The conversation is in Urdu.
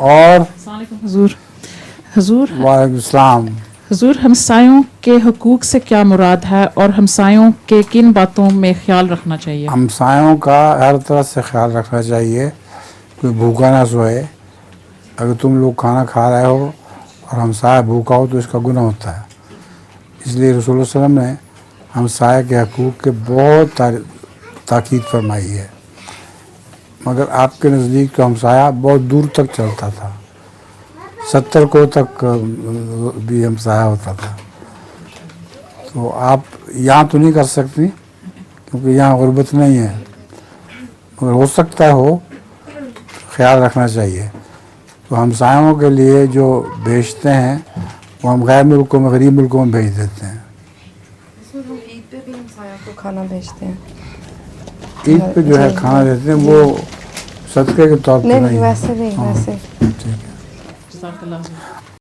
اور حضور وعلیکم السلام. حضور ہمسایوں کے حقوق سے کیا مراد ہے اور ہمسایوں کے کن باتوں میں خیال رکھنا چاہیے؟ ہمسایوں کا ہر طرح سے خیال رکھنا چاہیے. کوئی بھوکا نہ سوئے. اگر تم لوگ کھانا کھا رہے ہو اور ہمسایہ بھوکا ہو تو اس کا گناہ ہوتا ہے. اس لیے رسول اللہ صلی اللہ علیہ وسلم نے ہمسایہ کے حقوق کے بہت تاکید فرمائی ہے. مگر آپ کے نزدیک تو ہمسایہ بہت دور تک چلتا تھا. 70 کو تک بھی ہمسایہ ہوتا تھا. تو آپ یہاں تو نہیں کر سکتی کیونکہ یہاں غربت نہیں ہے، مگر ہو سکتا ہو خیال رکھنا چاہیے. تو ہمسایوں کے لیے جو بیچتے ہیں وہ ہم غیر ملکوں میں، غریب ملکوں میں بھیج دیتے ہیں. ہم عید پہ بھی ہمسایوں کو کھانا بھیجتے ہیں. عید پہ جو ہے کھانا دیتے ہیں وہ صدقے کے طور پہ نہیں نہیں ہے. ویسے نہیں، ہاں ویسے ٹھیک ہے. جزاک اللہ.